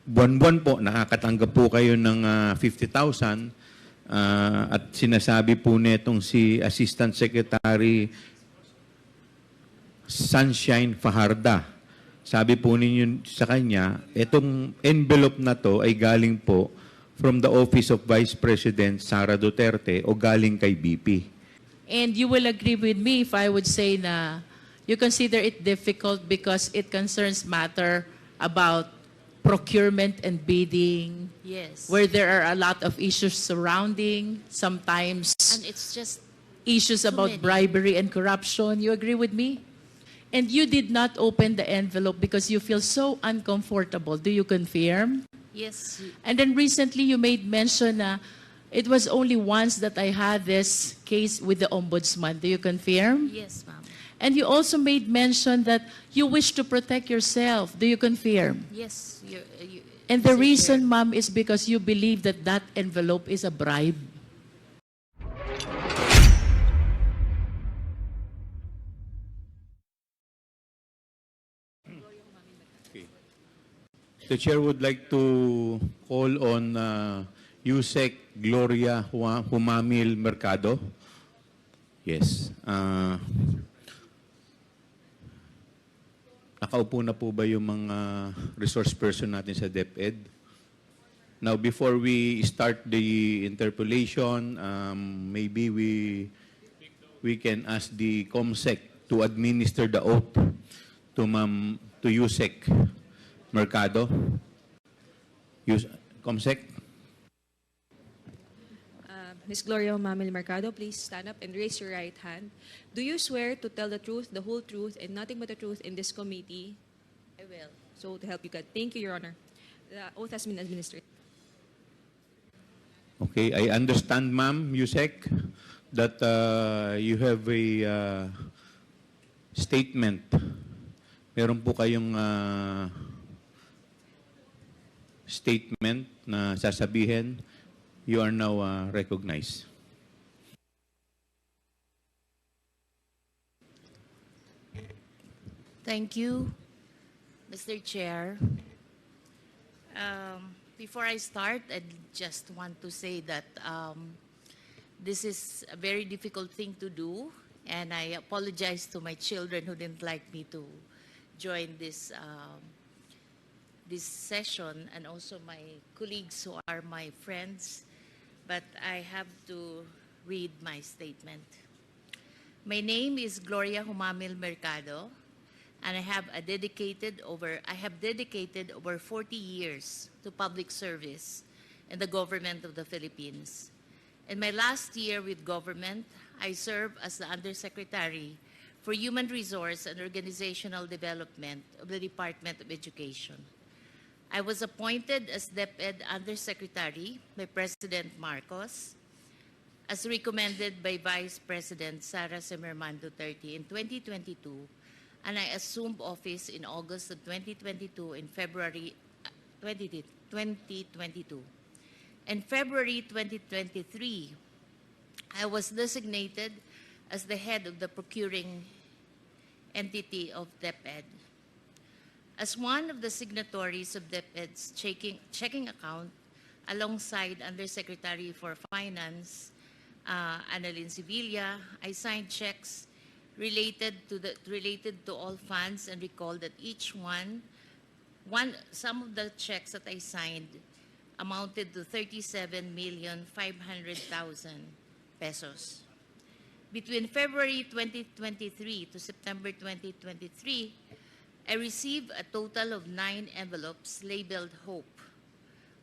buwan-buwan po nakakatanggap po kayo ng 50,000 at sinasabi po netong si Assistant Secretary Sunshine Fajarda. Sabi po ninyo sa kanya, itong envelope na to ay galing po from the Office of Vice President Sara Duterte o galing kay BP. And you will agree with me if I would say na you consider it difficult because it concerns matter about procurement and bidding. Yes. Where there are a lot of issues surrounding, sometimes And it's just issues too about many. bribery and corruption. You agree with me? And you did not open the envelope because you feel so uncomfortable. Do you confirm? yes. And then recently you made mention na it was only once that I had this case with the ombudsman. Do you confirm? Yes, ma'am. And you also made mention that you wish to protect yourself. Do you confirm? Yes. And the Mr. reason, Chair. ma'am, is because you believe that that envelope is a bribe. The Chair would like to call on Usec Gloria Humamil Mercado. Yes. Nakaupo na po ba yung mga resource person natin sa DepEd? Now, before we start the interpolation, maybe we can ask the COMSEC to administer the oath to Usec Mercado. COMSEC? Ms. Gloria Mamil Mercado, please stand up and raise your right hand. Do you swear to tell the truth, the whole truth, and nothing but the truth in this committee? I will. So, to help you God. Thank you, Your Honor. The oath has been administered. Okay, I understand, ma'am, Usec, that you have a statement. Meron po kayong statement na sasabihin. You are now recognized. Thank you, Mr. Chair. Before I start, I just want to say that this is a very difficult thing to do, and I apologize to my children who didn't like me to join this this session, and also my colleagues who are my friends, but I have to read my statement. My name is Gloria Humamil Mercado, and I have dedicated over 40 years to public service in the government of the Philippines. In my last year with government, I served as the Undersecretary for Human Resource and Organizational Development of the Department of Education. I was appointed as DepEd Undersecretary by President Marcos, as recommended by Vice President Sara Duterte in 2022, and I assumed office in August of 2022 in February 2022. In February 2023, I was designated as the head of the procuring entity of DepEd. As one of the signatories of DepEd's checking account, alongside Undersecretary for Finance, Annalyn Sevilla, I signed checks related to all funds, and recall that each some of the checks that I signed amounted to 37,500,000 pesos. Between February 2023 to September 2023, I received a total of 9 envelopes labeled Hope,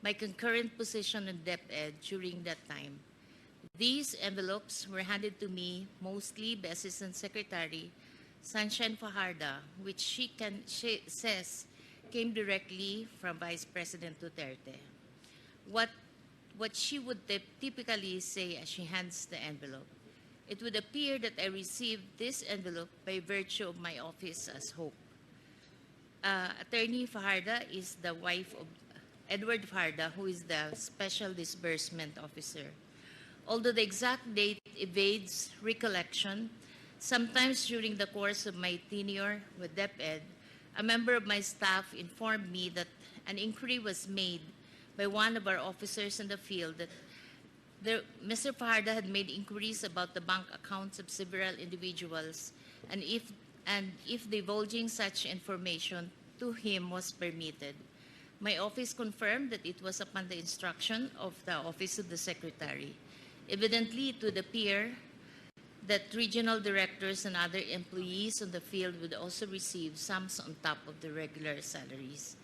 my concurrent position in DepEd during that time. These envelopes were handed to me mostly by Assistant Secretary Sunshine Fajarda, which she says came directly from Vice President Duterte. What she would typically say as she hands the envelope, it would appear that I received this envelope by virtue of my office as Hope. Attorney Fajarda is the wife of Edward Fajarda, who is the Special Disbursement Officer. Although the exact date evades recollection, sometimes during the course of my tenure with DepEd, a member of my staff informed me that an inquiry was made by one of our officers in the field that Mr. Fajardo had made inquiries about the bank accounts of several individuals and if divulging such information to him was permitted. My office confirmed that it was upon the instruction of the Office of the Secretary. Evidently, it would appear that regional directors and other employees on the field would also receive sums on top of the regular salaries.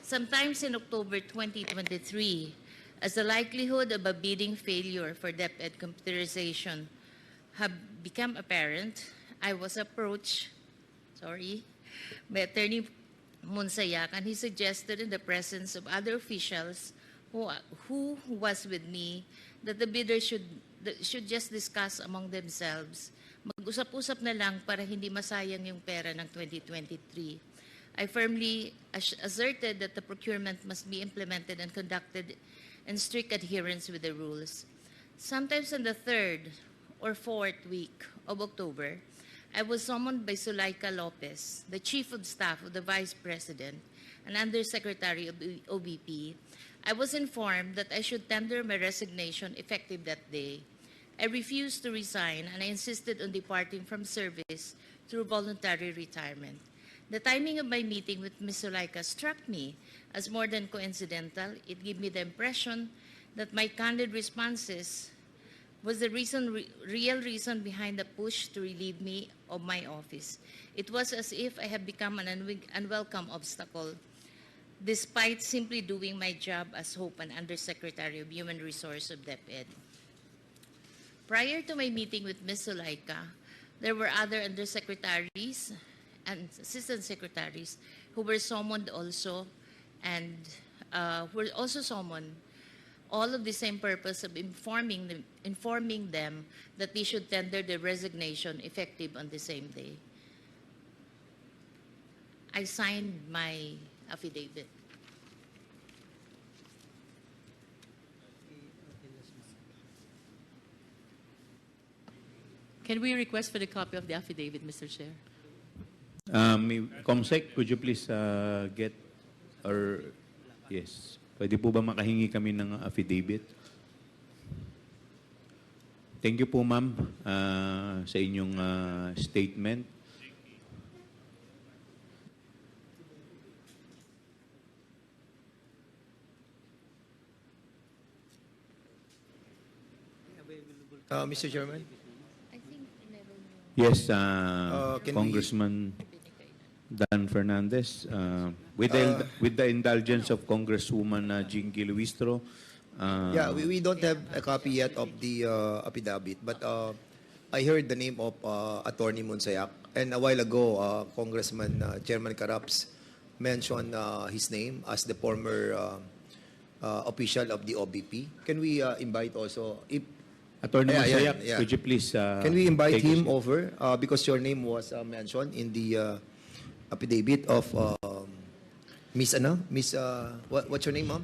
Sometimes in October 2023, as the likelihood of a bidding failure for DepEd computerization have become apparent, I was approached by Attorney Monsayak, and he suggested in the presence of other officials who was with me that the bidders should just discuss among themselves. Mag-usap-usap na lang para hindi masayang yung pera ng 2023. I firmly asserted that the procurement must be implemented and conducted in strict adherence with the rules. Sometimes on the 3rd or 4th week of October, I was summoned by Zulaika Lopez, the Chief of Staff of the Vice President and Undersecretary of the OBP. I was informed that I should tender my resignation effective that day. I refused to resign and I insisted on departing from service through voluntary retirement. The timing of my meeting with Ms. Zulaika struck me as more than coincidental. It gave me the impression that my candid responses was the real reason behind the push to relieve me of my office. It was as if I had become an unwelcome obstacle, despite simply doing my job as Hope and Undersecretary of Human Resources of DepEd. Prior to my meeting with Ms. Zulaika, there were other undersecretaries and assistant secretaries who were summoned also and were also summoned, all of the same purpose of informing them that they should tender their resignation effective on the same day. I signed my affidavit. Can we request for the copy of the affidavit, Mr. Chair? Comsec, could you please get, or yes, pwede po ba makahingi kami ng affidavit? Thank you po, ma'am, sa inyong statement. Mr. Chairman? Yes, can Congressman Dan Fernandez, with the indulgence of Congresswoman Jinky Luistro. Yeah, we don't have a copy yet of the affidavit, but I heard the name of Attorney Monsayak, and a while ago, Congressman Chairman Caraps mentioned his name as the former official of the OBP. Can we invite also, if Attorney Monsayak, could you please can we invite take him a seat? over because your name was mentioned in the affidavit of Miss ano? Miss what's your name, ma'am?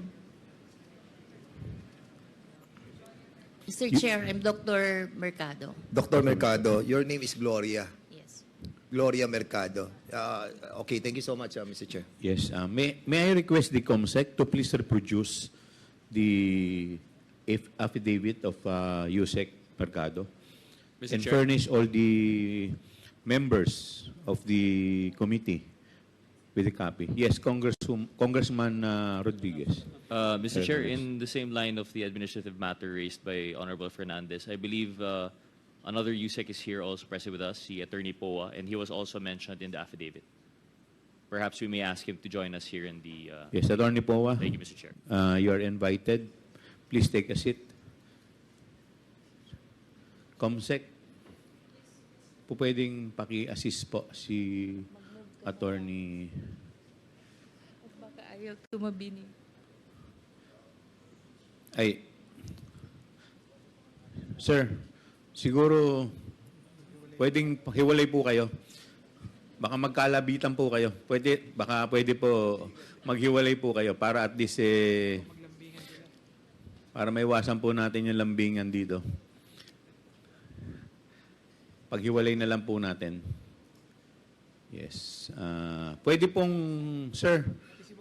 Mr. Chair, I'm Dr. Mercado. Dr. Mercado. Your name is Gloria. Yes. Gloria Mercado. Okay, thank you so much, Mr. Chair. Yes, may I request the Comsec to please reproduce the affidavit of Usec Mercado and Chair. furnish all the members of the committee with a copy. Yes, Congressman Rodriguez. Mr. Chair, in the same line of the administrative matter raised by Honorable Fernandez, I believe another USEC is here also present with us, the Attorney Poa, and he was also mentioned in the affidavit. Perhaps we may ask him to join us here in the... Yes, Attorney Poa. Thank you, Mr. Chair. You are invited. Please take a seat. Comsec, po pwedeng paki-assist po si Attorney. Baka ayaw tumabini. Ay, sir, siguro pwedeng hiwalay po kayo. Baka magkalabitan po kayo. Baka pwede po maghiwalay po kayo para at least para maiwasan po natin yung lambingan dito. Paghiwalay na lang po natin. Yes. Pwede pong, sir,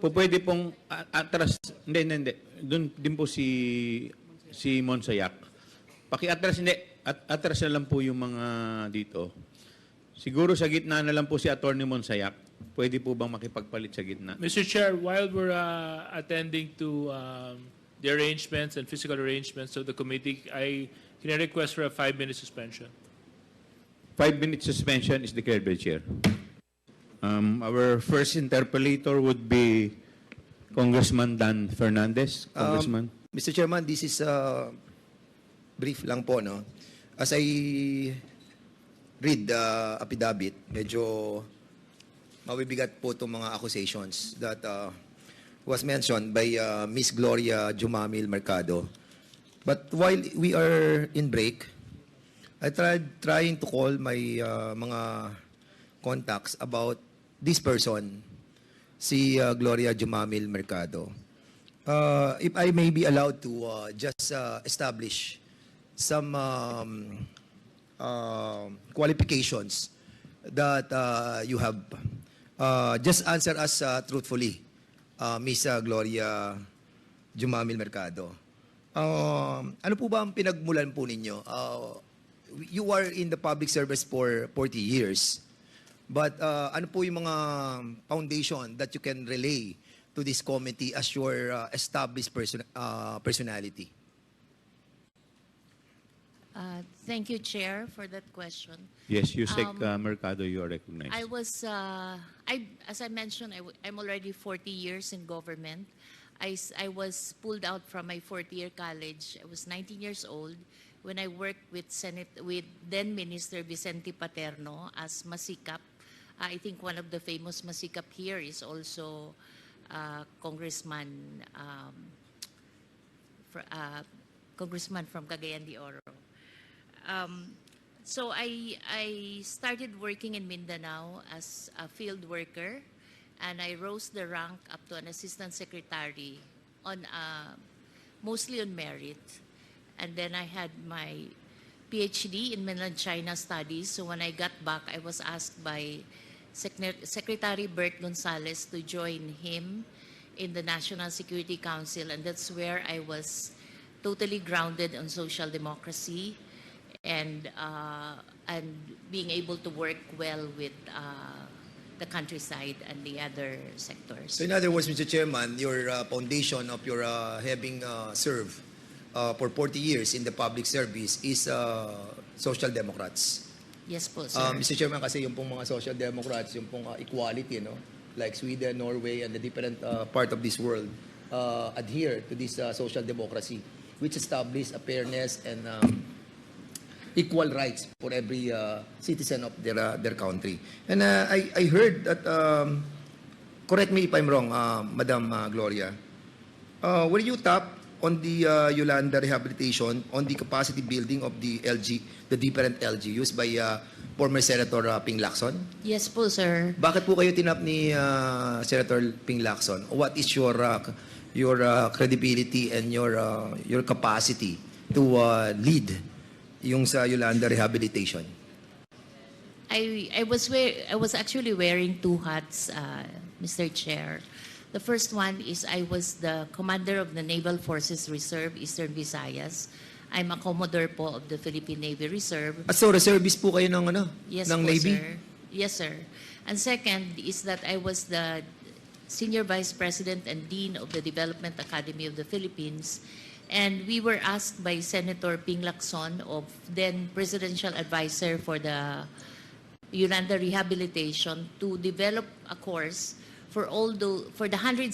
pwede pong atras, hindi. Doon din po si Monsayak. Paki-atras, hindi. Atras na lang po yung mga dito. Siguro sa gitna na lang po si Attorney Monsayak. Pwede po bang makipagpalit sa gitna? Mr. Chair, while we're attending to the arrangements and physical arrangements of the committee, can I request for a 5-minute suspension? 5-minute suspension is declared by the Chair. Our first interpolator would be Congressman Dan Fernandez. Congressman. Mr. Chairman, this is brief lang po, no? As I read the affidavit, medyo mabibigat po itong mga accusations that was mentioned by Miss Gloria Jumamil Mercado. But while we are in break, I tried trying to call my mga contacts about this person, si Gloria Jumamil Mercado. If I may be allowed to just establish some qualifications that you have. Just answer us truthfully, Miss Gloria Jumamil Mercado. Ano po ba ang pinagmulan po ninyo? You are in the public service for 40 years. But ano po yung mga foundation that you can relay to this committee as your established personality? Thank you, Chair, for that question. Yes, Usec Mercado, you are recognized. I was, as I mentioned, I'm already 40 years in government. I was pulled out from my fourth-year college. I was 19 years old when I worked with then Minister Vicente Paterno as Masikap. I think one of the famous Masikap here is also Congressman from Cagayan de Oro. So I started working in Mindanao as a field worker, and I rose the rank up to an assistant secretary on mostly on merit. And then I had my PhD in Mainland China Studies. So when I got back, I was asked by Secretary Bert Gonzales to join him in the National Security Council, and that's where I was totally grounded on social democracy and being able to work well with the countryside and the other sectors. So in other words, Mr. Chairman, your foundation of your having served for 40 years in the public service is Social Democrats. Yes po, sir. Mr. Chairman, kasi yung pong mga Social Democrats, yung pong equality, no? Like Sweden, Norway, and the different part of this world adhere to this social democracy, which establish a fairness and equal rights for every citizen of their country. And I heard that, correct me if I'm wrong, Madam Gloria, were you tapped on the Yolanda rehabilitation on the capacity building of the different LGUs by former Senator Ping Lacson? Yes po, sir. Bakit po kayo tinap ni Senator Ping Lacson? What is your credibility and your capacity to lead yung sa Yolanda rehabilitation? I was actually wearing two hats, Mr. Chair. The first one is I was the commander of the Naval Forces Reserve, Eastern Visayas. I'm a Commodore po of the Philippine Navy Reserve. So, reservist po kayo ng, Yes ng po, Navy? sir. Yes, sir. And second is that I was the Senior Vice President and Dean of the Development Academy of the Philippines. And we were asked by Senator Ping Lacson, of then Presidential Advisor for the Yolanda Rehabilitation, to develop a course for the 179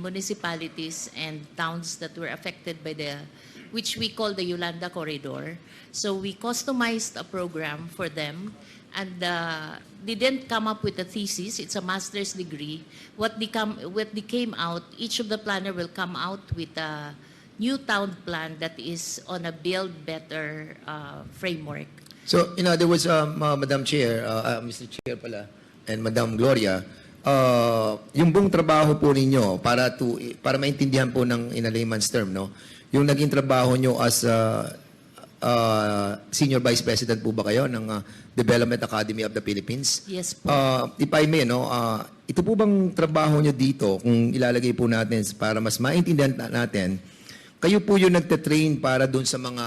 municipalities and towns that were affected by which we call the Yolanda Corridor. So we customized a program for them, and they didn't come up with a thesis. It's a master's degree. What they came out, each of the planner will come out with a new town plan that is on a build better framework. So, in other words, Madam Chair, Mr. Chair pala, and Madam Gloria, yung buong trabaho po ninyo para maintindihan po ng in a layman's term, no? Yung naging trabaho nyo as Senior Vice President po ba kayo ng Development Academy of the Philippines? Yes po. If I may, no, ito po bang trabaho nyo dito, kung ilalagay po natin para mas maintindihan natin, kayo po yung nagte-train para dun sa mga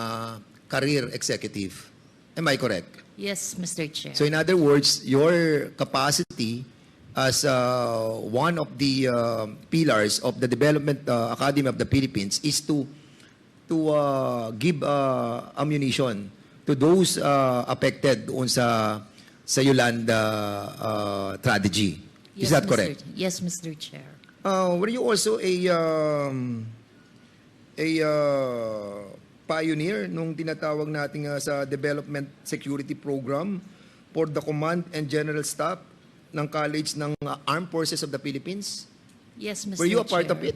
career executive. Am I correct? Yes, Mr. Chair. So in other words, your capacity as one of the pillars of the Development Academy of the Philippines is to give ammunition to those affected doon sa Yolanda tragedy. Is that correct? Yes, Mr. Chair. Were you also a pioneer nung tinatawag natin sa Development Security Program for the Command and General Staff ng College ng Armed Forces of the Philippines? Yes, Mr. Were you a part Chair. of it?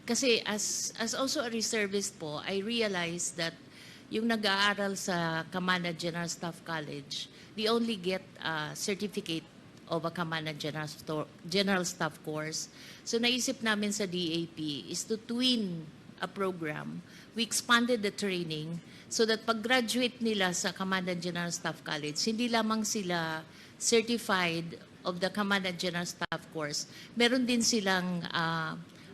Kasi as also a reservist po, I realized that yung nag-aaral sa Command and General Staff College, they only get a certificate of a Command and General Staff course. So naisip namin sa DAP is to twin a program. We expanded the training so that pag-graduate nila sa Command and General Staff College, hindi lamang sila certified of the Command and General Staff course, meron din silang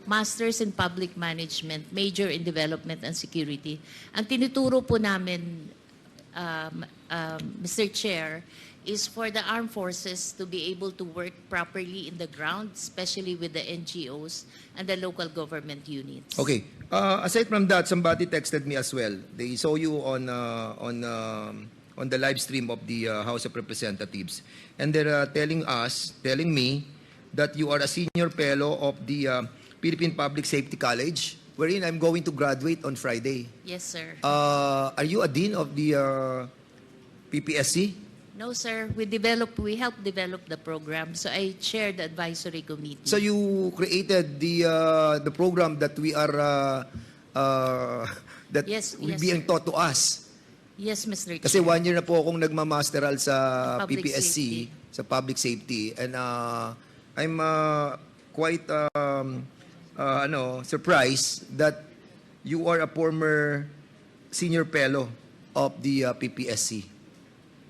Masters in Public Management, Major in Development and Security. Ang tinuturo po namin, Mr. Chair, is for the armed forces to be able to work properly in the ground, especially with the NGOs and the local government units. Okay. Aside from that, somebody texted me as well. They saw you on the live stream of the House of Representatives, and they're telling me that you are a senior fellow of the Philippine Public Safety College, wherein I'm going to graduate on Friday. Yes, sir. Are you a dean of the PPSC? No, sir. We helped develop the program. So I chaired the advisory committee. So you created the program that we are that Yes, will yes, being sir. taught to us. Yes, Mr. Kasi Chair. 1 year na po akong nagmamasteral sa Public PPSC, safety. sa public safety, and I'm quite surprised that you are a former senior fellow of the PPSC.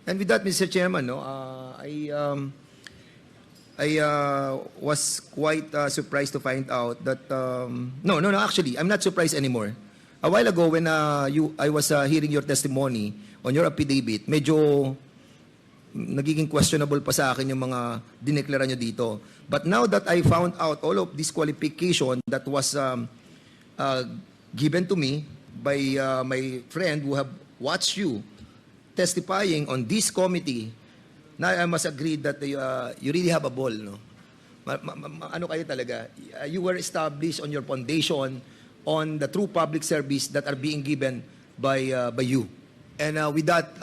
And with that, Mr. Chairman, no, I was quite surprised to find out that no, actually, I'm not surprised anymore. A while ago, when I was hearing your testimony on your affidavit, medyo nagiging questionable pa sa akin yung mga dineklara nyo dito. But now that I found out all of this qualification that was given to me by my friend who have watched you testifying on this committee, now I must agree that you really have a ball, no? Ano kayo talaga? You were established on your foundation on the true public service that are being given by you. And with that,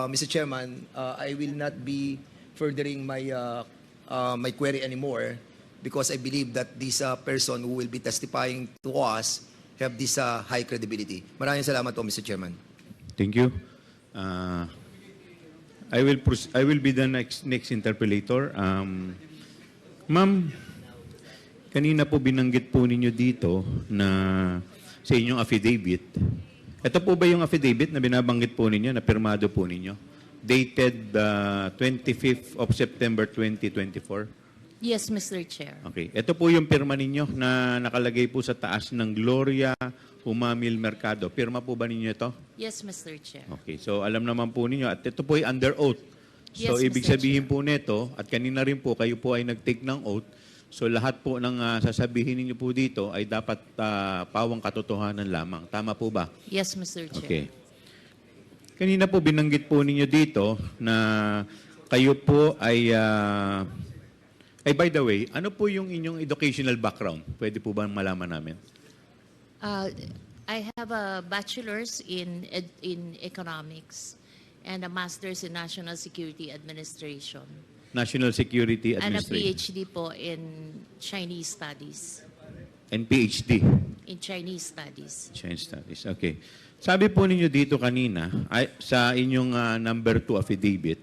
Mr. Chairman, I will not be furthering my my query anymore because I believe that this person who will be testifying to us have this high credibility. Maraming salamat po, Mr. Chairman. Thank you. I will be the next interpolator. Ma'am, kanina po binanggit po ninyo dito na sa inyong affidavit. Ito po ba yung affidavit na binabanggit po ninyo, na pirmado po ninyo? Dated 25th of September 2024? Yes, Mr. Chair. Okay. Ito po yung pirma ninyo na nakalagay po sa taas ng Gloria Humamil Mercado. Pirma po ba ninyo ito? Yes, Mr. Chair. Okay. So alam naman po ninyo at ito po ay under oath. So Yes, ibig Mr. sabihin po nito at kanina rin po kayo po ay nag-take ng oath. So lahat po ng sasabihin ninyo po dito ay dapat pawang katotohanan lamang. Tama po ba? Yes, Mr. Chair. Okay. Kanina po binanggit po ninyo dito na kayo po ay by the way, ano po yung inyong educational background? Pwede po ba malaman namin? I have a bachelor's in economics and a master's in National Security Administration. National Security And a Administration. PhD po in Chinese Studies. And PhD. In Chinese Studies. Chinese Studies. Okay. Sabi po ninyo dito kanina, sa inyong number 2 affidavit,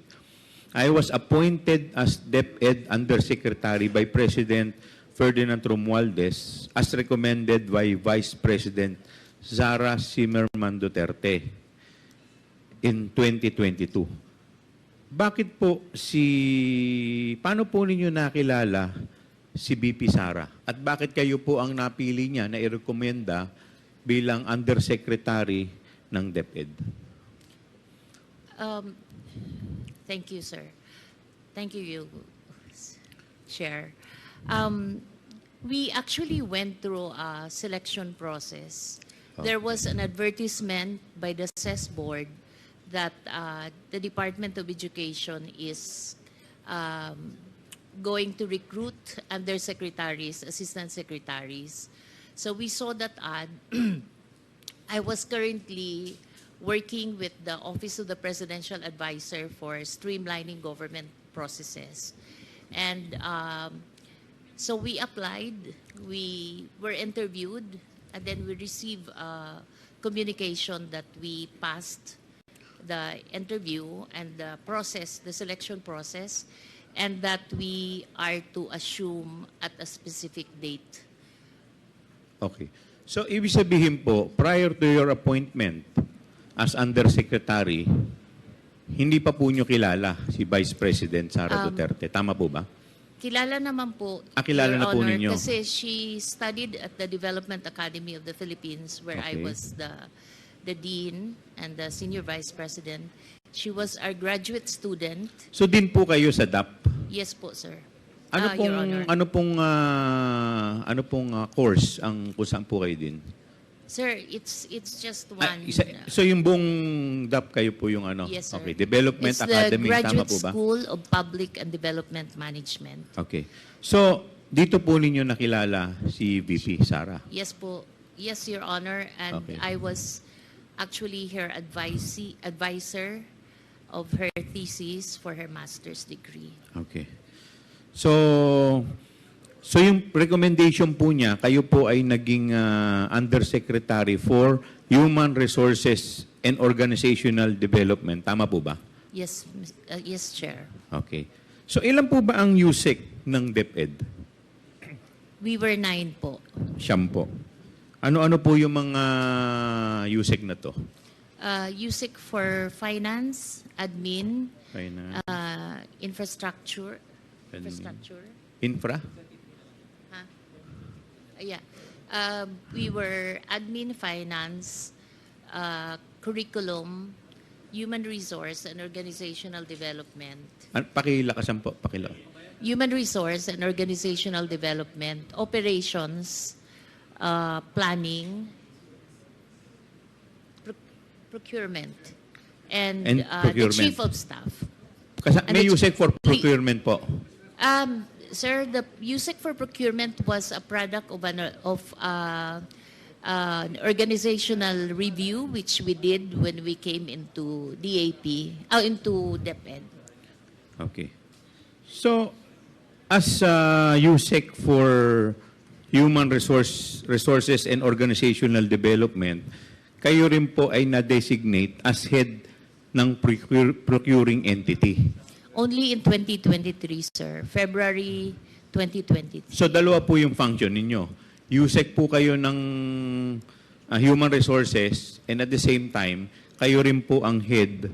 I was appointed as DepEd Undersecretary by President Ferdinand Romualdez as recommended by Vice President Sara Zimmerman Duterte in 2022. Bakit po paano po ninyo nakilala si VP Sara? At bakit kayo po ang napili niya na irekomenda bilang Undersecretary ng DepEd? Thank you, sir. Thank you, Chair. We actually went through a selection process. There was an advertisement by the CES board that the Department of Education is going to recruit undersecretaries, assistant secretaries. So we saw that ad. I was currently working with the Office of the Presidential Advisor for streamlining government processes. And so we applied, we were interviewed, and then we received communication that we passed the interview and the process, the selection process, and that we are to assume at a specific date. Okay. So, ibig sabihin po, prior to your appointment as Undersecretary, hindi pa po nyo kilala si Vice President Sara Duterte. Tama po ba? Kilala naman po, kilala Your na po Honor, ninyo. kasi she studied at the Development Academy of the Philippines where I Okay. was the Dean and the Senior Vice President. She was our graduate student. So, din po kayo sa DAP. Yes po, sir. Ano Your Honor. pong course ang kung saan po kayo din? Sir, it's just one. So yung buong DAP kayo po yung ano? Yes, sir. Okay, Development It's Academy, the tama Graduate po ba? School of Public and Development Management. Okay. So, dito po ninyo nakilala si VP Sara. Yes po. Yes, Your Honor. And Okay. I was actually her advisor of her thesis for her master's degree. Okay. So yung recommendation po niya, kayo po ay naging Undersecretary for Human Resources and Organizational Development. Tama po ba? Yes, yes, Chair. Okay. So ilan po ba ang Usec ng DepEd? We were 9 po. Siyam po. Ano-ano po yung mga Usec na to? USEC for finance, admin, Finance, infrastructure. Admin. Infrastructure? Infra? Huh? Yeah. We were admin, finance, curriculum, human resource, and organizational development. Pakilakasan po. Human resource and organizational development, operations, planning, procurement, and procurement. the chief of staff. And May the Usec for procurement po. Sir, the USEC for procurement was a product of an organizational review which we did when we came into into DepEd. Okay. So, as USEC for Human Resources and Organizational Development, kayo rin po ay na-designate as head ng procuring entity. Only in 2023, sir. February 2023. So, dalawa po yung function ninyo. USEC po kayo ng Human Resources and at the same time, kayo rin po ang head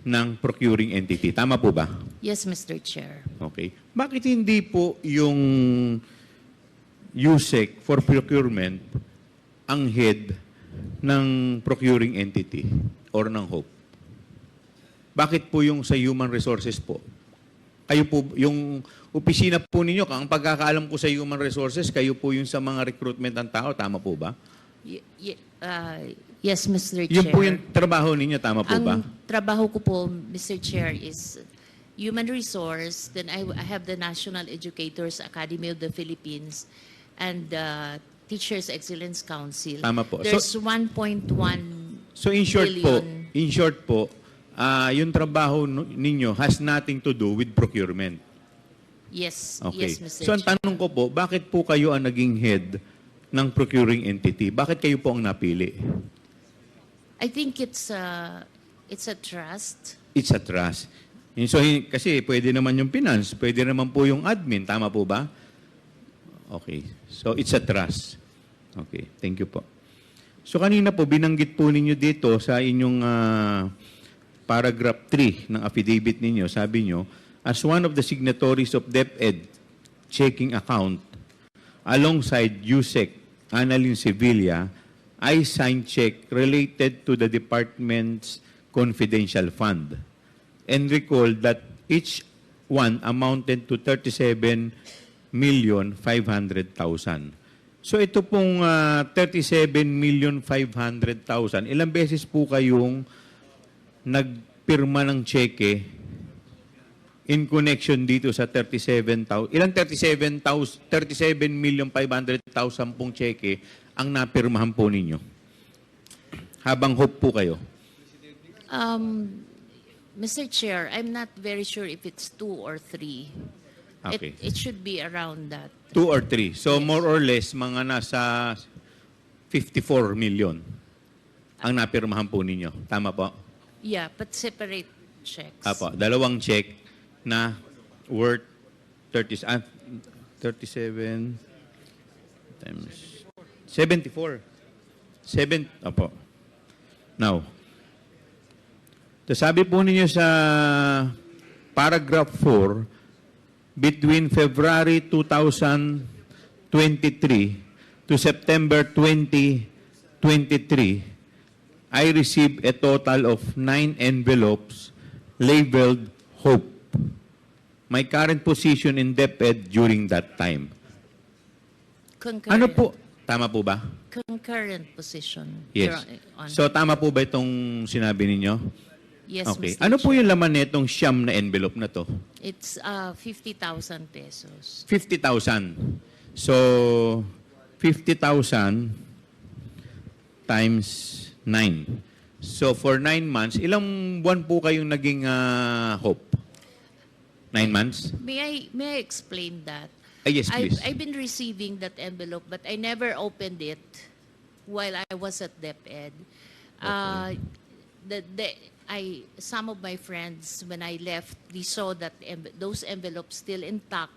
ng procuring entity. Tama po ba? Yes, Mr. Chair. Okay. Bakit hindi po yung USEC for procurement ang head ng procuring entity or ng HOPE? Bakit po yung sa human resources po? Kayo po, yung opisina po ninyo, ang pagkakaalam ko sa human resources, kayo po yung sa mga recruitment ng tao, tama po ba? Yes, Mr. Yung Chair. po yung trabaho ninyo, tama po ba? Ang trabaho ko po, Mr. Chair, is human resource. Then I have the National Educators Academy of the Philippines and the Teachers Excellence Council. Tama po. There's 1.1 So in short po, yung trabaho ninyo has nothing to do with procurement. Yes, Okay. yes, Mr. So ang Chair. tanong ko po, bakit po kayo ang naging head ng procuring entity? Bakit kayo po ang napili? I think it's a trust. It's a trust. So, kasi pwede naman yung finance, pwede naman po yung admin. Tama po ba? Okay. So, it's a trust. Okay. Thank you po. So kanina po, binanggit po ninyo dito sa inyong paragraph 3 ng affidavit ninyo, sabi nyo, as one of the signatories of DepEd checking account, alongside Usec, Annalyn Sevilla, I signed check related to the department's confidential fund and recall that each one amounted to 37,500,000. So ito pong 37,500,000, ilang beses po kayong nagpirma ng cheque in connection dito sa 37,000? Ilang 37,500,000 pong cheque ang napirmahan po ninyo? Habang hope po kayo. Mr. Chair, I'm not very sure if it's 2 or 3. Okay. It should be around that. 2 or 3. So more or less, mga nasa 54 million ang napirmahan po ninyo. Tama po? Yeah, but separate checks. Apo, dalawang check na worth 37 times 74. Apo. Now, sabi po ninyo sa paragraph 4, between February 2023 to September 2023, I received a total of 9 envelopes labeled Hope. My current position in DepEd during that time. Concurrent, Ano po? Tama po ba? concurrent position. Yes. Your Honor. So tama po ba itong sinabi ninyo? Yes, Okay. Mr. Ano po Chair. yung laman nitong siyam na envelope na to? It's 50,000 pesos. 50,000. So, 50,000 times 9. So, for 9 months, ilang buwan po kayong naging Hope? 9 months? May I explain that? Yes, please. I've been receiving that envelope, but I never opened it while I was at DepEd. Some of my friends, when I left, they saw that those envelopes still intact,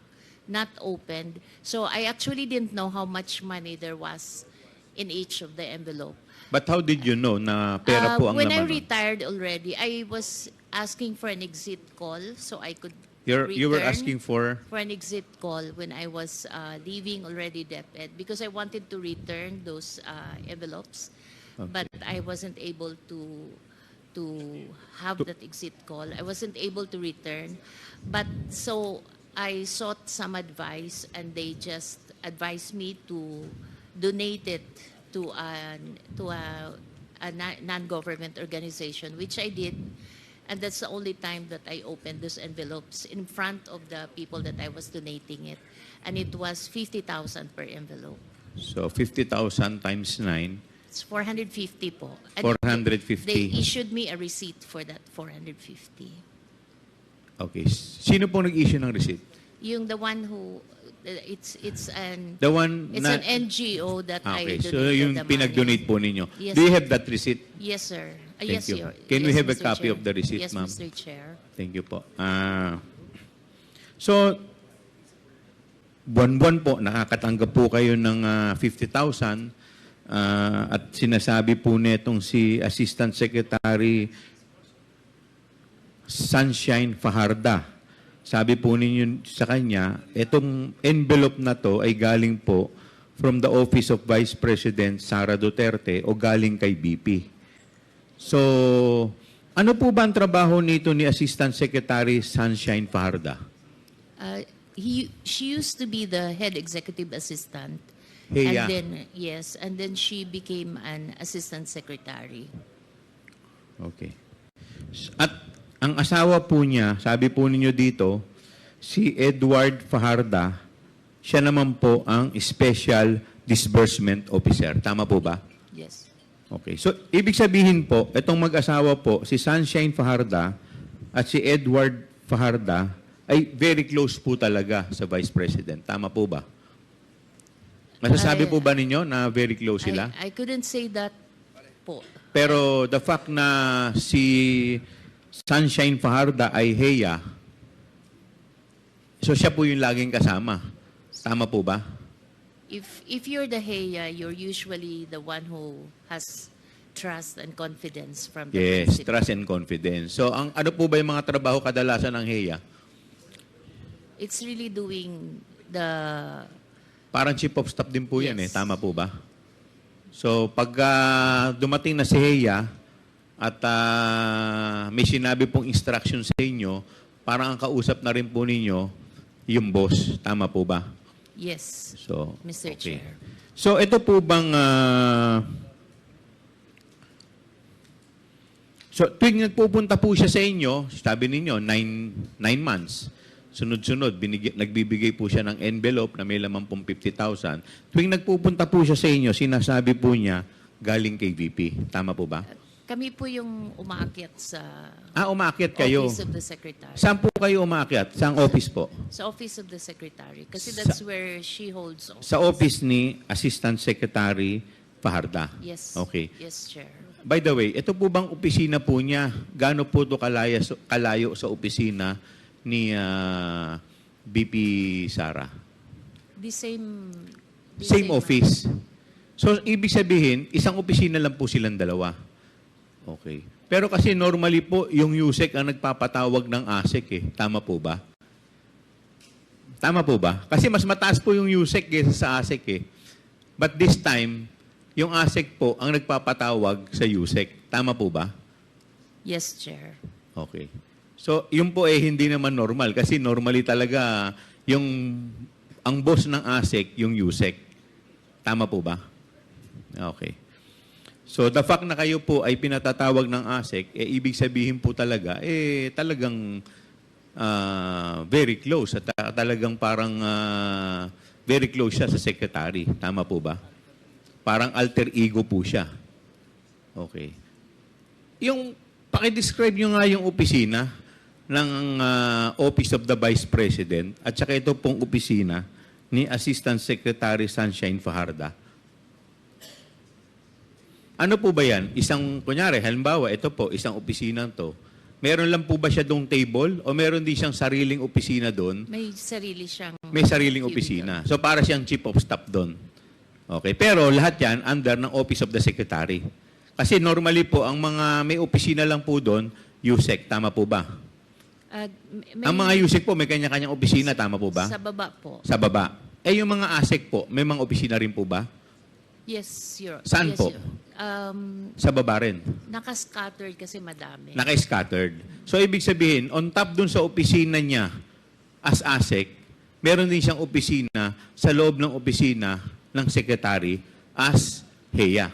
not opened. So I actually didn't know how much money there was in each of the envelope. But how did you know na pera po ang When I laman? retired already, I was asking for an exit call so I could You were return asking for? for an exit call when I was leaving already DepEd because I wanted to return those envelopes, but I wasn't able to have that exit call. I wasn't able to return, but so I sought some advice, and they just advised me to donate it to a non-government organization, which I did. And that's the only time that I opened those envelopes in front of the people that I was donating it. And it was 50,000 per envelope. So, 50,000 times 9. It's 450 po. And 450. They issued me a receipt for that 450. Okay. Sino po nag-issue ng receipt? Yung the one who, it's an The one it's na... an NGO that I Okay. donated So, yung the money. pinag-donate po ninyo. Yes, Do you sir. have that receipt? Yes, sir. Thank Yes, you. Your- Can we yes, have a Mr. copy Chair. of the receipt, Yes, ma'am? Mr. Chair. Thank you po. So, buwan-buwan po, nakakatanggap po kayo ng 50,000 at sinasabi po netong si Assistant Secretary Sunshine Fajarda. Sabi po ninyo sa kanya, itong envelope na to ay galing po from the Office of Vice President Sara Duterte o galing kay BP. So, ano po ba ang trabaho nito ni Assistant Secretary Sunshine Fajarda? She used to be the head executive assistant. Heya. And then she became an assistant secretary. Okay. At ang asawa po niya, sabi po ninyo dito, si Edward Fajarda, siya naman po ang Special Disbursement Officer. Tama po ba? Yes. Okay. So, ibig sabihin po, itong mag-asawa po, si Sunshine Fajarda at si Edward Fajarda, ay very close po talaga sa Vice President. Tama po ba? Masasabi po ba ninyo na very close sila? I couldn't say that po. Pero the fact na si Sunshine Fajarda ay Heya, so siya po yung laging kasama. Tama po ba? if you're the Heya, you're usually the one who has trust and confidence from the Yes, president. trust and confidence. So, ano po ba yung mga trabaho kadalasan ng HEA? It's really doing the Parang chief of staff din po yan Yes. Tama po ba? So, pag dumating na si HEA at may sinabi pong instruction sa inyo, parang ang kausap na rin po ninyo yung boss. Tama po ba? yes, So, Mr. okay. Chair. So, ito po bang... so, tuwing nagpupunta po siya sa inyo, sabi ninyo, 9 months. Sunod-sunod, nagbibigay po siya ng envelope na may laman pong 50,000. Tuwing nagpupunta po siya sa inyo, sinasabi po niya, galing kay VP. Tama po ba? Kami po yung umaakyat sa Umakyat kayo. Office of the Secretary. Saan po kayo umakyat? Saang office po? Sa Office of the Secretary. Kasi that's where she holds office. Sa office ni Assistant Secretary Fajarda. Yes. Okay. Yes, Chair. By the way, ito po bang opisina po niya? Gaano po ito kalayo sa opisina ni BP Sara? The same... Same office. So, ibig sabihin, isang opisina lang po silang dalawa. Okay. Pero kasi normally po, yung Usec ang nagpapatawag ng ASEC Tama po ba? Tama po ba? Kasi mas mataas po yung Usec kaysa sa ASEC But this time, yung ASEC po ang nagpapatawag sa Usec. Tama po ba? Yes, Chair. Okay. So, yun po hindi naman normal. Kasi normally talaga, ang boss ng ASEC, yung Usec. Tama po ba? Okay. So, the fact na kayo po ay pinatatawag ng ASEC, ibig sabihin po talaga, talagang very close. At talagang parang very close siya sa secretary. Tama po ba? Parang alter ego po siya. Okay. Pakidescribe nyo nga yung opisina ng Office of the Vice President at saka ito pong opisina ni Assistant Secretary Sunshine Fajarda. Ano po ba yan? Kunyari, halimbawa, ito po, isang opisina to. Meron lang po ba siya doong table o meron din siyang sariling opisina doon? May sarili siyang... May sariling opisina. So, para siyang chief of staff doon. Okay. Pero lahat yan under ng Office of the Secretary. Kasi normally po, ang mga may opisina lang po doon, Usec. Tama po ba? Ang mga Usec po, may kanya-kanyang opisina. Tama po ba? Sa baba po. Sa baba. Yung mga ASEC po, may mga opisina rin po ba? Yes, Saan yes, po? Sa baba rin. Naka-scattered kasi madami. Naka-scattered. So, ibig sabihin, on top dun sa opisina niya as ASEC, meron din siyang opisina sa loob ng opisina ng secretary as HEA.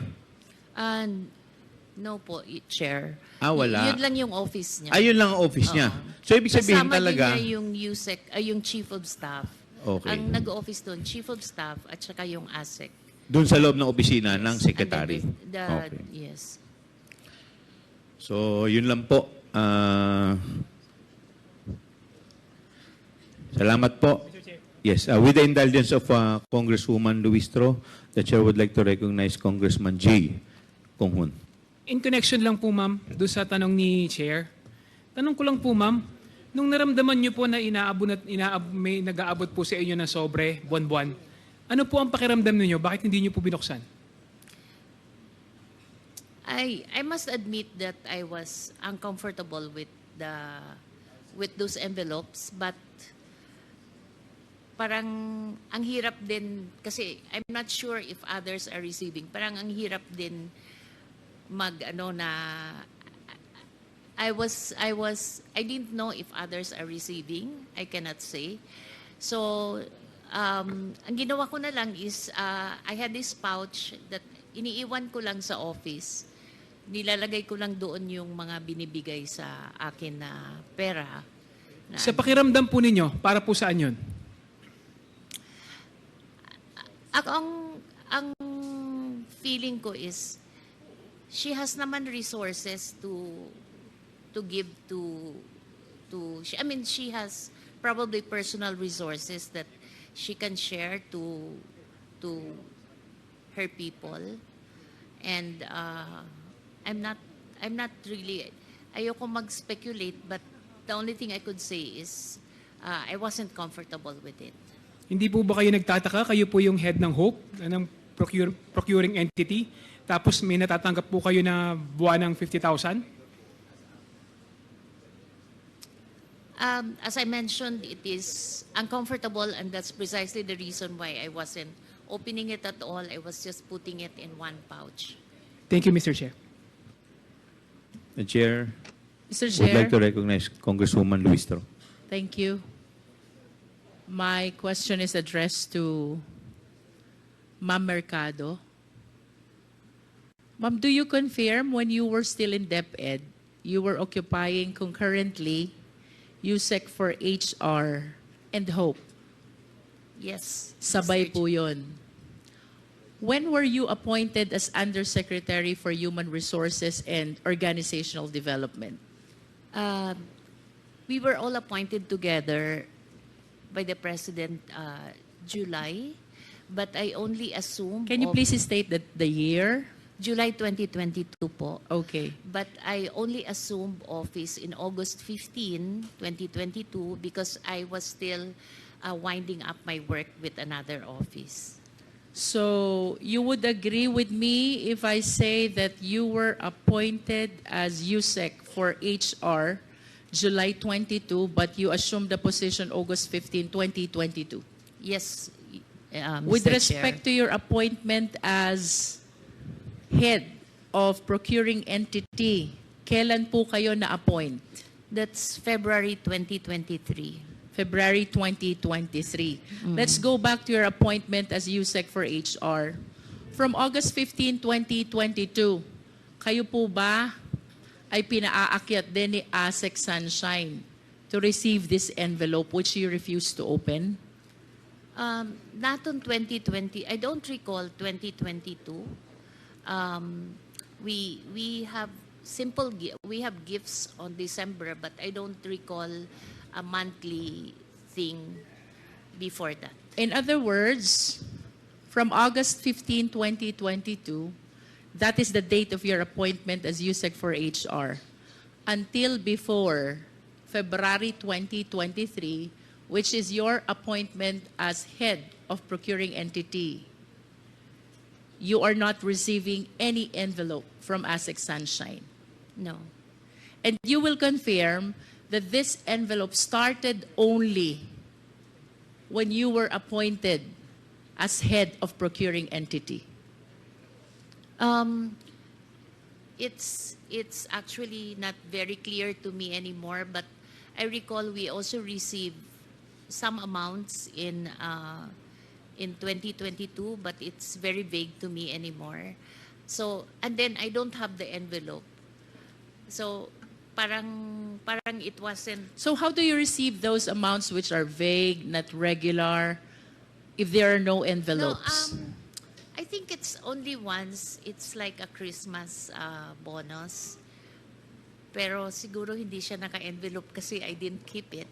No po, Chair. Wala. Yun lang yung office niya. Ayun lang ang office niya. So, ibig sabihin Kasama talaga... din niya yung Usec, yung Chief of Staff. Okay. Ang nag-office doon, Chief of Staff at saka yung ASEC. Doon sa loob ng opisina ng secretary. Okay. Yes. So, yun lang po. Salamat po. Yes, with the indulgence of Congresswoman Luistro, the Chair would like to recognize Congressman J. Konghun. In connection lang po, ma'am, doon sa tanong ni Chair. Tanong ko lang po, ma'am, nung naramdaman niyo po na may nag-aabot po sa inyo ng sobre, buwan-buwan, ano po ang pakiramdam niyo? Bakit hindi niyo po binuksan? I must admit that I was uncomfortable with those envelopes, but parang ang hirap din kasi I'm not sure if others are receiving. Parang ang hirap din I didn't know if others are receiving. I cannot say. So ang ginawa ko na lang is I had this pouch that iniiwan ko lang sa office. Nilalagay ko lang doon yung mga binibigay sa akin na pera. Sa pakiramdam po ninyo, para po saan yun? Ang feeling ko is she has naman resources to give to she has probably personal resources that she can share to her people, and I'm not really, ayoko mag-speculate, but the only thing I could say is I wasn't comfortable with it. Hindi po ba kayo nagtataka? Kayo po yung head ng HOPE, ng procuring entity, tapos may natatanggap po kayo na buwan ng 50,000? As I mentioned, it is uncomfortable, and that's precisely the reason why I wasn't opening it at all. I was just putting it in one pouch. Thank you, Mr. Chair. The Chair Mr. would Chair, like to recognize Congresswoman Luistro. thank you. My question is addressed to Ma'am Mercado. Ma'am, do you confirm when you were still in DepEd, you were occupying concurrently Usec for HR and HOPE? Yes. Sabay Mr. po yun. When were you appointed as Undersecretary for Human Resources and Organizational Development? We were all appointed together by the President July, but I only assumed Can you please state the year? July 2022 po. Okay. But I only assumed office in August 15, 2022 because I was still winding up my work with another office. So you would agree with me if I say that you were appointed as Usec for HR July 22, but you assumed the position August 15, 2022? Yes, With Mr. respect Chair. to your appointment as head of procuring entity, kailan po kayo na-appoint? That's February 2023. February 2023. Let's go back to your appointment as USEC for HR. From August 15, 2022, kayo po ba ay pinaakyat din ni Usec Sunshine to receive this envelope which you refused to open? Not on 2020. I don't recall 2022. We have we have gifts on December, but I don't recall a monthly thing before that. In other words, from August 15, 2022, that is the date of your appointment as USEC for HR, until before February 2023, which is your appointment as head of procuring entity, you are not receiving any envelope from Usec Sunshine. No. And you will confirm that this envelope started only when you were appointed as head of procuring entity. It's actually not very clear to me anymore, but I recall we also received some amounts in 2022, but it's very vague to me anymore. So, and then I don't have the envelope. So, parang it wasn't. So how do you receive those amounts which are vague, not regular, if there are no envelopes? No, I think it's only once. It's like a Christmas bonus. Pero siguro hindi siya naka-envelope kasi I didn't keep it.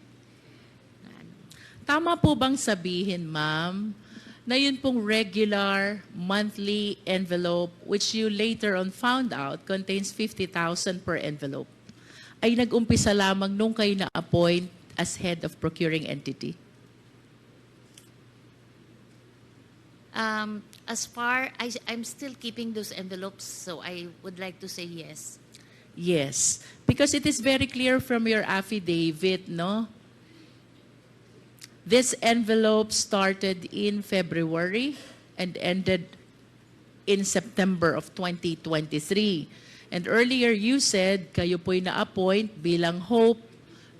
Tama po bang sabihin, ma'am, na yun pong regular monthly envelope which you later on found out contains 50,000 per envelope ay nag-umpisa lamang nung kayo na-appoint as head of procuring entity? As far I'm still keeping those envelopes, so I would like to say yes. Yes, because it is very clear from your affidavit, no? This envelope started in February and ended in September of 2023. And earlier you said kayo po'y na-appoint bilang HOPE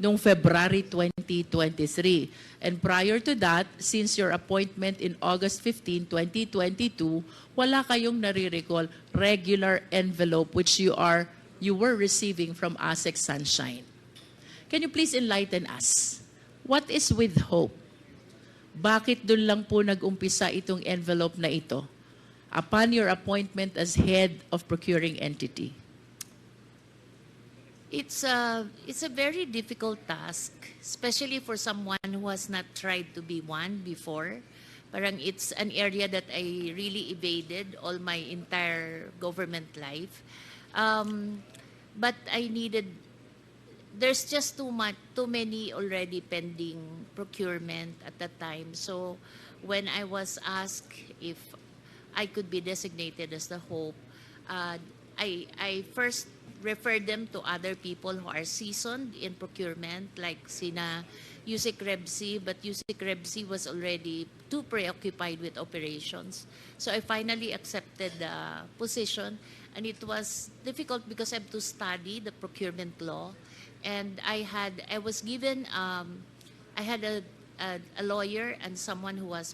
noong February 2023. And prior to that, since your appointment in August 15, 2022, wala kayong nare-recall regular envelope which you were receiving from Usec Sunshine. Can you please enlighten us? What is with HOPE? Bakit dun lang po nag-umpisa itong envelope na ito upon your appointment as head of procuring entity? It's a very difficult task, especially for someone who has not tried to be one before. Parang it's an area that I really evaded all my entire government life. But I needed there's just too many already pending procurement at that time. So when I was asked if I could be designated as the hope, I first referred them to other people who are seasoned in procurement, like sina Usec Rebsi, but Usec Rebsi was already too preoccupied with operations. So I finally accepted the position, and it was difficult because I have to study the procurement law, and I was given I had a lawyer and someone who's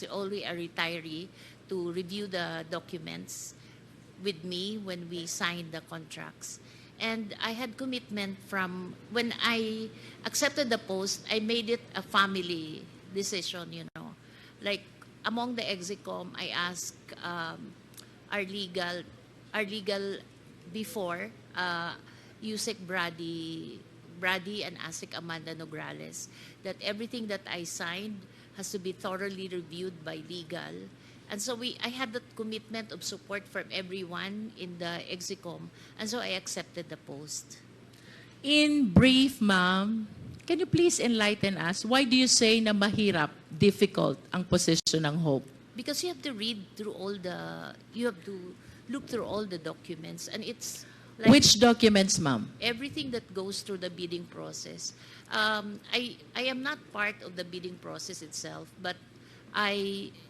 already a retiree to review the documents with me when we signed the contracts. And I had commitment from when I accepted the post, I made it a family decision, you know. Like among the execom, I asked our legal before, Usec Brady and ASIC Amanda Nograles, that everything that I signed has to be thoroughly reviewed by legal. And so I had that commitment of support from everyone in the execom, and so I accepted the post. In brief, ma'am, can you please enlighten us? Why do you say na mahirap, difficult ang position ng Hope? Because you have to you have to look through all the documents, and it's like Which documents, ma'am? everything that goes through the bidding process. I am not part of the bidding process itself, but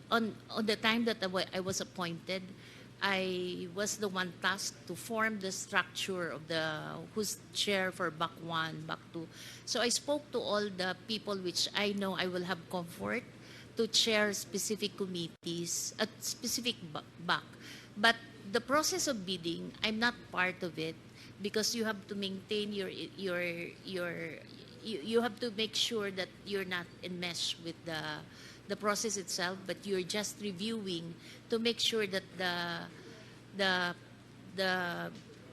on the time that I was appointed, I was the one tasked to form the structure of who's chair for BAC 1, BAC 2. So I spoke to all the people which I know I will have comfort to chair specific committees at specific BAC. But the process of bidding, I'm not part of it because you have to maintain you have to make sure that you're not enmeshed with the process itself, but you're just reviewing to make sure that the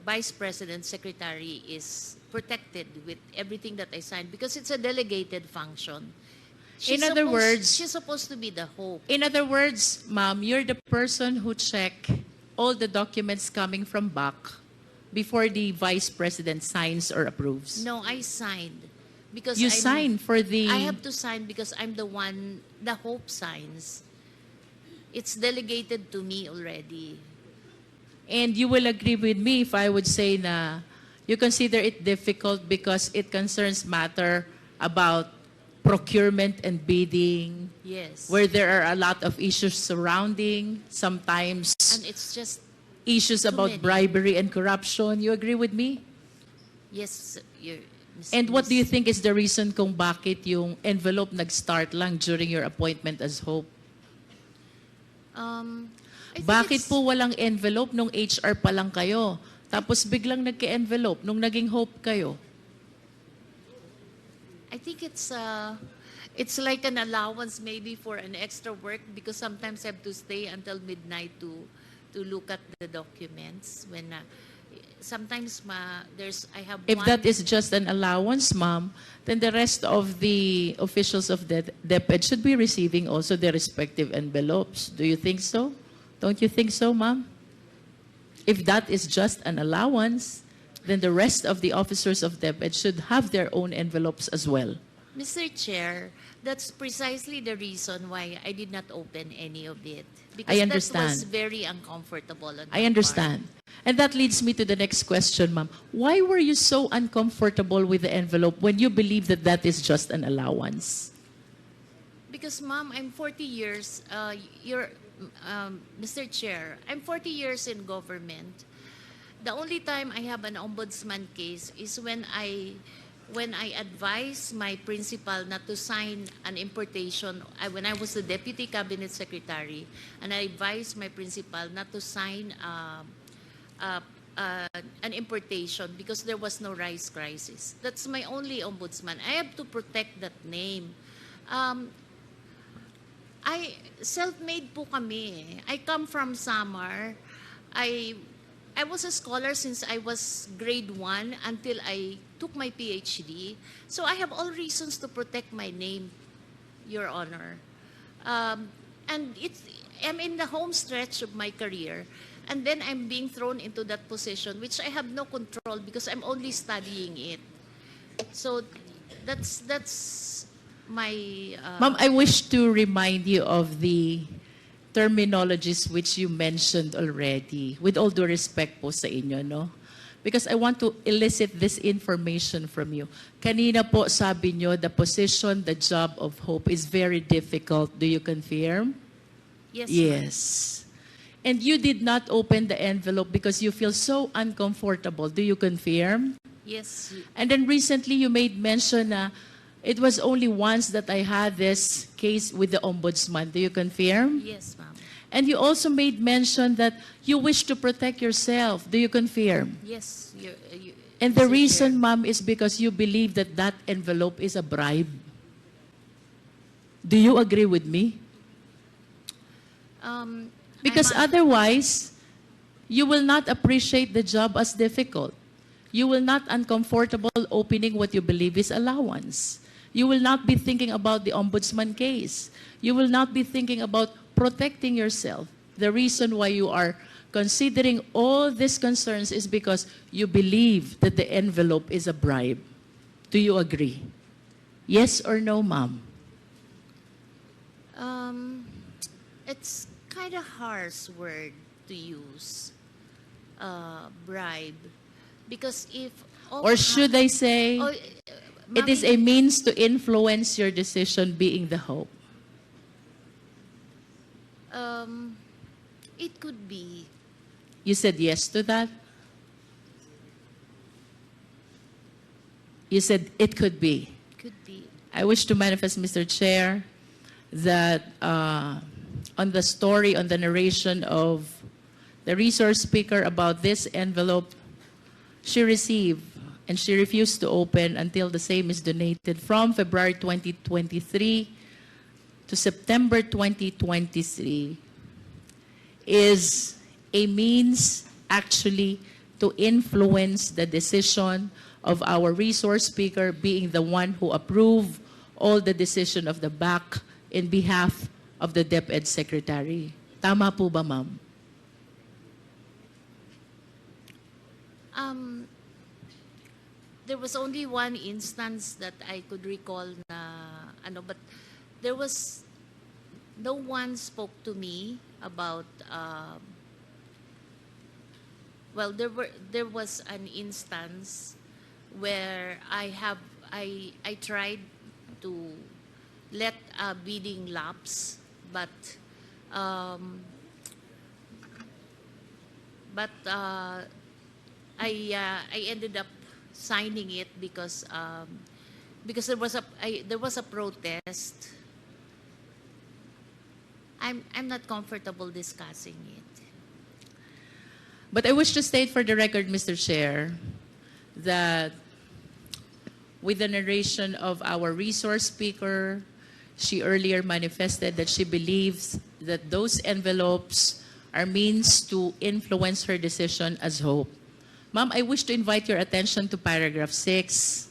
vice president secretary is protected with everything that I signed because it's a delegated function. She's supposed to be the hope. In other words, ma'am, you're the person who check all the documents coming from BAC before the vice president signs or approves. No, I signed. Because You sign for the... I have to sign because I'm the one, the hope signs. It's delegated to me already. And you will agree with me if I would say na you consider it difficult because it concerns matter about procurement and bidding, Yes. where there are a lot of issues surrounding, sometimes And it's just, issues too about many. bribery and corruption. You agree with me? yes, And what do you think is the reason kung bakit yung envelope nag-start lang during your appointment as Hope? I think Bakit it's- po walang envelope nung HR pa lang kayo? Tapos biglang nagka-envelope nung naging Hope kayo? I think it's like an allowance maybe for an extra work because sometimes I have to stay until midnight to look at the documents when sometimes I have If one. that is just an allowance, ma'am, then the rest of the officials of the DepEd should be receiving also their respective envelopes. Do you think so? Don't you think so, ma'am? If that is just an allowance, then the rest of the officers of DepEd should have their own envelopes as well. Mr. Chair, that's precisely the reason why I did not open any of it. Because I that understand. was very uncomfortable on I my understand. And that leads me to the next question, ma'am. Why were you so uncomfortable with the envelope when you believe that that is just an allowance? part. Because, Ma'am, I'm 40 years, Mr. Chair, I'm 40 years in government. The only time I have an ombudsman case is when I advised my principal not to sign an importation, when I was the deputy cabinet secretary, and I advised my principal not to sign an importation because there was no rice crisis. That's my only ombudsman. I have to protect that name. Self-made po kami. I come from Samar. I was a scholar since I was grade 1 until I took my PhD. So I have all reasons to protect my name, Your Honor. And I'm in the home stretch of my career. And then I'm being thrown into that position, which I have no control because I'm only studying it. So that's my Ma'am, I wish to remind you of the terminologies which you mentioned already. With all due respect po sa inyo, no? Because I want to elicit this information from you. Kanina po sabi nyo, the position, the job of hope is very difficult. Do you confirm? yes. Yes. And you did not open the envelope because you feel so uncomfortable. Do you confirm? Yes. And then recently you made mention na it was only once that I had this case with the ombudsman. Do you confirm? Yes, ma'am. And you also made mention that you wish to protect yourself. Do you confirm? Yes. And the Mr. reason, Chair. ma'am, is because you believe that that envelope is a bribe. Do you agree with me? Because I'm otherwise, you will not appreciate the job as difficult. You will not uncomfortable opening what you believe is allowance. You will not be thinking about the ombudsman case. You will not be thinking about protecting yourself. The reason why you are considering all these concerns is because you believe that the envelope is a bribe. Do you agree? Yes or no, ma'am? It's kind of harsh word to use, bribe, because if Or should I say, it is a means to influence your decision being the hope? it could be. You said yes to that? You said it could be. Could be. I wish to manifest, Mr. Chair, that on the story, on the narration of the resource speaker about this envelope, she received and she refused to open until the same is donated from February 2023 to September 2023 is a means actually to influence the decision of our resource speaker being the one who approved all the decision of the BAC in behalf of the DepEd Secretary. Tama po ba, ma'am? There was only one instance that I could recall na but there was no one spoke to me about there was an instance where I tried to let a bidding lapse, but I ended up signing it because there was a protest. I'm not comfortable discussing it. But I wish to state for the record, Mr. Chair, that with the narration of our resource speaker, she earlier manifested that she believes that those envelopes are means to influence her decision as hope. Ma'am, I wish to invite your attention to paragraph 6.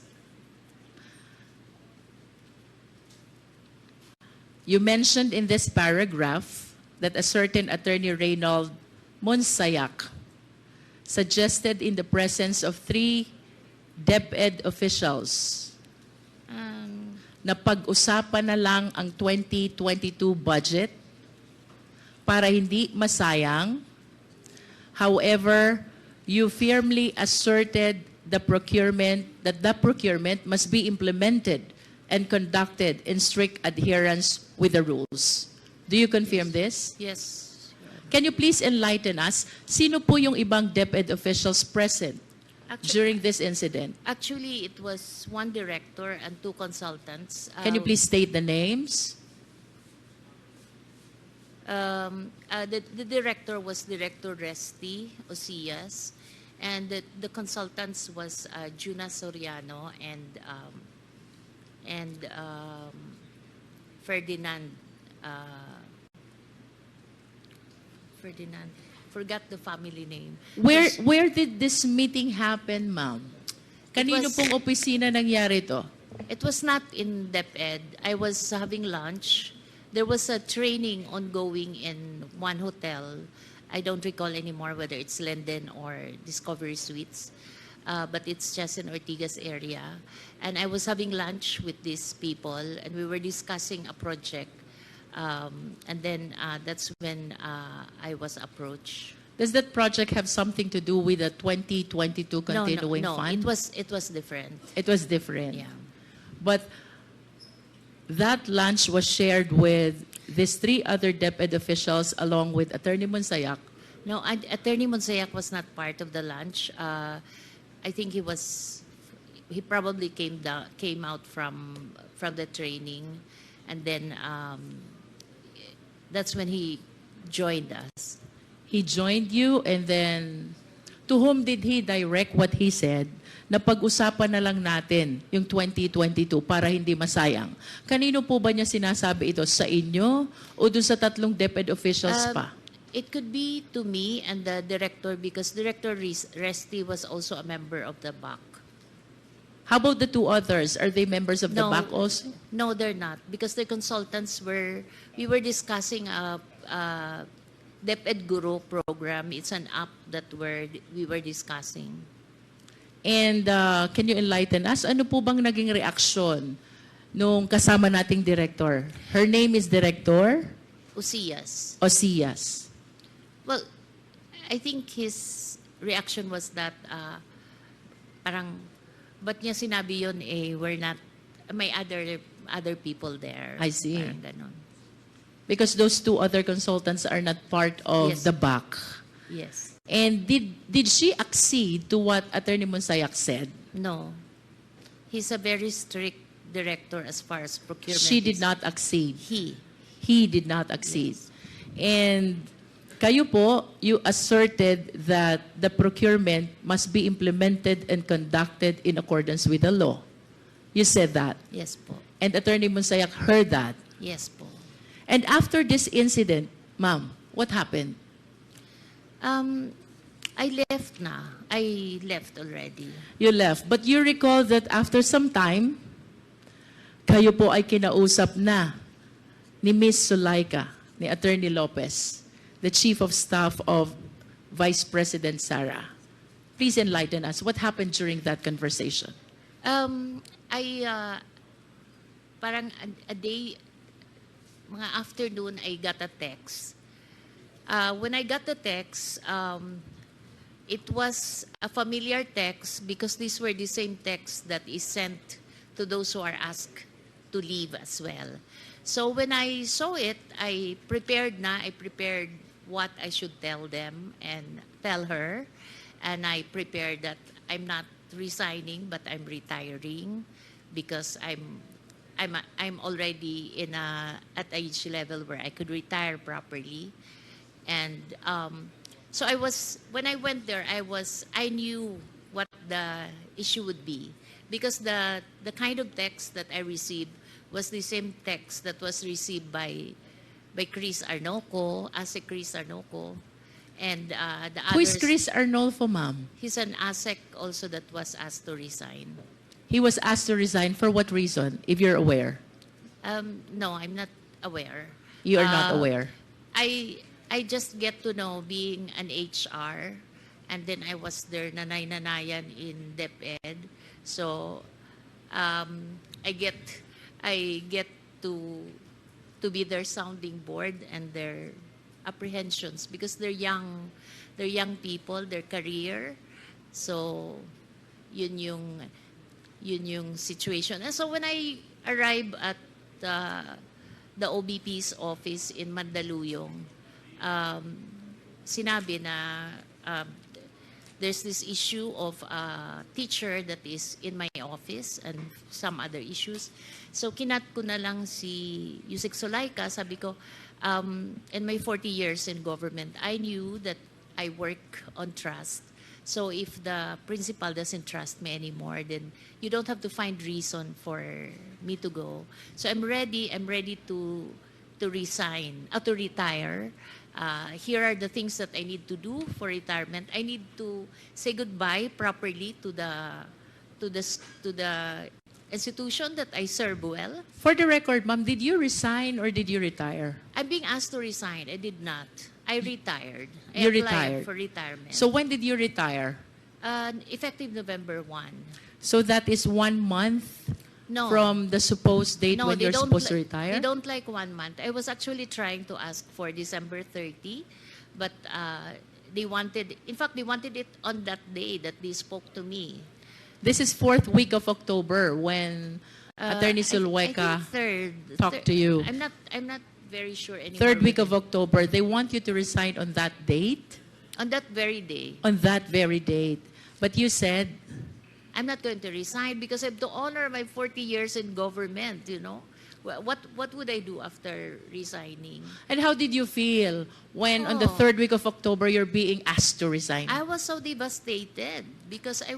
You mentioned in this paragraph that a certain attorney Reynold Monsayak suggested in the presence of 3 DepEd officials na pag-usapan na lang ang 2022 budget para hindi masayang. However, you firmly asserted that the procurement must be implemented and conducted in strict adherence with the rules. Do you confirm this? Yes. Can you please enlighten us? Sino po yung ibang DepEd officials present during this incident? Actually, it was one director and 2 consultants. Can you please state the names? The director was Director Resty Osias, and the consultants was Juna Soriano and Ferdinand. Ferdinand, forgot the family name. Where did this meeting happen, ma'am? Kanino was- pong opisina nangyari to? It was not in DepEd. I was having lunch. There was a training ongoing in one hotel. I don't recall anymore whether it's Linden or Discovery Suites. but it's just in Ortigas area. And I was having lunch with these people, and we were discussing a project. And then that's when I was approached. Does that project have something to do with the 2022 continuing no, fund? it was different. It was different. Yeah. But that lunch was shared with these 3 other DepEd officials along with Attorney Monsayak. No, Attorney Monsayak was not part of the lunch. I think he probably came out from the training, and then that's when he joined us. He joined you, and then to whom did he direct what he said na pag-usapan na lang natin yung 2022 para hindi masayang? Kanino po ba niya sinasabi ito? Sa inyo o doon sa 3 DepEd officials pa? It could be to me and the director, because Director Resty was also a member of the BAC. How about the 2 others? Are they members of the BAC also? No, they're not, because the consultants we were discussing a DepEd Guru program. It's an app that we were discussing. And can you enlighten us? Ano po bang naging reaksyon nung kasama nating director? Her name is Director Ucias. Osias. Well, I think his reaction was that parang, ba't niya sinabi yun, we're not, may other people there. I see. Parang ganon. Because those 2 other consultants are not part of Yes. the BAC. Yes. And did she accede to what Attorney Monsayak said? No. He's a very strict director as far as procurement. She did is- not accede. He. Did not accede. And kayo po, you asserted that the procurement must be implemented and conducted in accordance with the law. You said that. Yes po. And Attorney Monsayak heard that. Yes po. And after this incident, ma'am, what happened? I left na. I left already. You left. But you recall that after some time, kayo po ay kinausap na ni Miss Sulaika, ni Attorney Lopez, the Chief of Staff of Vice President Sara. Please enlighten us. What happened during that conversation? Parang a day, mga afternoon, I got a text. When I got the text, it was a familiar text because these were the same texts that is sent to those who are asked to leave as well. So when I saw it, I prepared what I should tell them and tell her. And I prepared that I'm not resigning, but I'm retiring because I'm already at age level where I could retire properly. And so when I went there, I knew what the issue would be, because the kind of text that I received was the same text that was received by Chris Arnoco, ASEC Chris Arnoco, and the others. Who is Chris Arnolfo, ma'am? He's an ASEC also that was asked to resign. He was asked to resign for what reason, if you're aware? No, I'm not aware. You are not aware. I just get to know being an HR, and then I was their nanay-nanayan in DepEd. So I get to be their sounding board and their apprehensions, because they're young people, their career. So yun yung situation. And so when I arrived at the OBP's office in Mandaluyong, sinabi na there's this issue of a teacher that is in my office and some other issues. So kinat ko na lang si Usec Sulaika, sabi ko, in my 40 years in government, I knew that I work on trust. So if the principal doesn't trust me anymore, then you don't have to find reason for me to go. So I'm ready to resign, to retire. Here are the things that I need to do for retirement. I need to say goodbye properly to the institution that I serve well. For the record, ma'am, did you resign or did you retire? I'm being asked to resign. I did not. I retired. I You applied retired. for retirement. So when did you retire? Effective November 1. So that is 1 month No. from the supposed date No, when they you're don't supposed to li- retire? They don't like 1 month. I was actually trying to ask for December 30, but they wanted, in fact, they wanted it on that day that they spoke to me. This is 4th week of October when Attorney I Zulueta think third. talked to you. I'm not very sure anymore. 3rd week with of it. October. They want you to resign on that date? On that very day. On that very date. But you said, I'm not going to resign because I have to honor my 40 years in government, you know. What would I do after resigning? and how did you feel when on the Oh. 3rd week of October you're being asked to resign? I was so devastated because I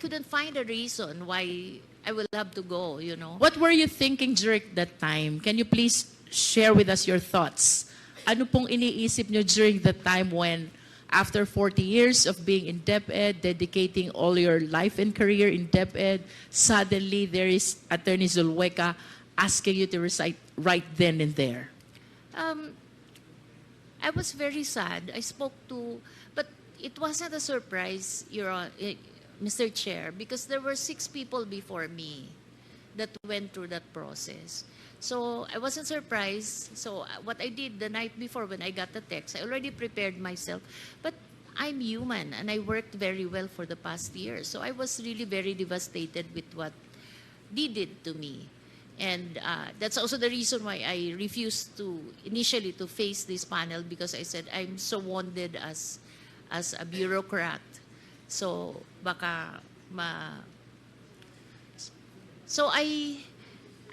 couldn't find a reason why I will have to go, you know. What were you thinking during that time? Can you please share with us your thoughts? Ano pong iniisip nyo during the time when after 40 years of being in DepEd, dedicating all your life and career in DepEd, suddenly there is Attorney Zulueta asking you to resign right then and there? I was very sad. I spoke to, but it wasn't a surprise, Mr. Chair, because there were 6 people before me that went through that process. So I wasn't surprised. So what I did the night before when I got the text, I already prepared myself. But I'm human and I worked very well for the past year. So I was really very devastated with what they did to me. And that's also the reason why I refused to initially to face this panel, because I said I'm so wounded as a bureaucrat. So baka So I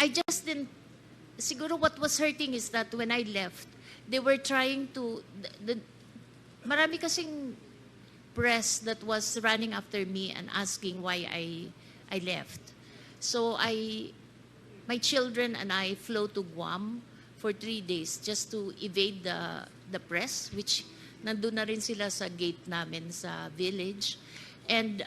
just didn't. Siguro what was hurting is that when I left, they were trying to. Marami kasing press that was running after me and asking why I left. So my children and I flew to Guam for 3 days just to evade the press, which nandun na rin sila sa gate namin sa village. And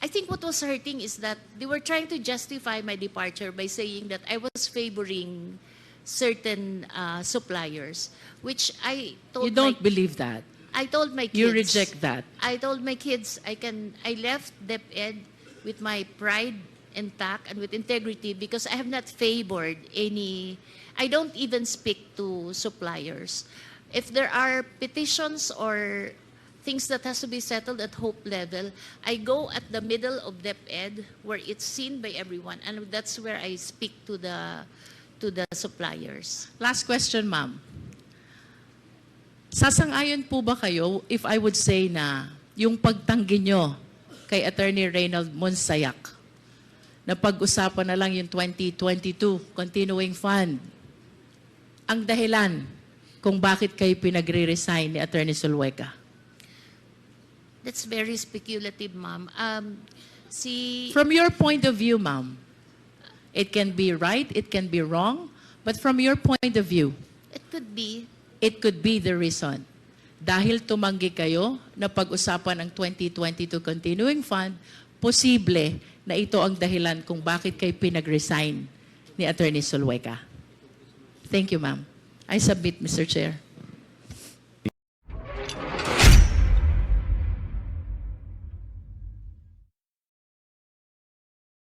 I think what was hurting is that they were trying to justify my departure by saying that I was favoring certain suppliers, which I told You don't believe that. I told my kids. You reject that. I told my kids I left DepEd with my pride intact and with integrity because I have not favored any. I don't even speak to suppliers. If there are petitions or things that has to be settled at Hope level, I go at the middle of DepEd where it's seen by everyone, and that's where I speak to the suppliers. Last question, ma'am. Sasang-ayon po ba kayo if I would say na yung pagtanggi nyo kay Attorney Reynald Monsayak na pag-usapan na lang yung 2022 continuing fund ang dahilan kung bakit kayo pinagre-resign ni Attorney Zulueta? That's very speculative, ma'am. From your point of view, ma'am, it can be right, it can be wrong, but from your point of view, It could be. it could be the reason. Dahil tumanggi kayo na pag-usapan ang 2022 Continuing Fund, posible na ito ang dahilan kung bakit kayo pinag-resign ni Attorney Zulueta. Thank you, ma'am. I submit, Mr. Chair.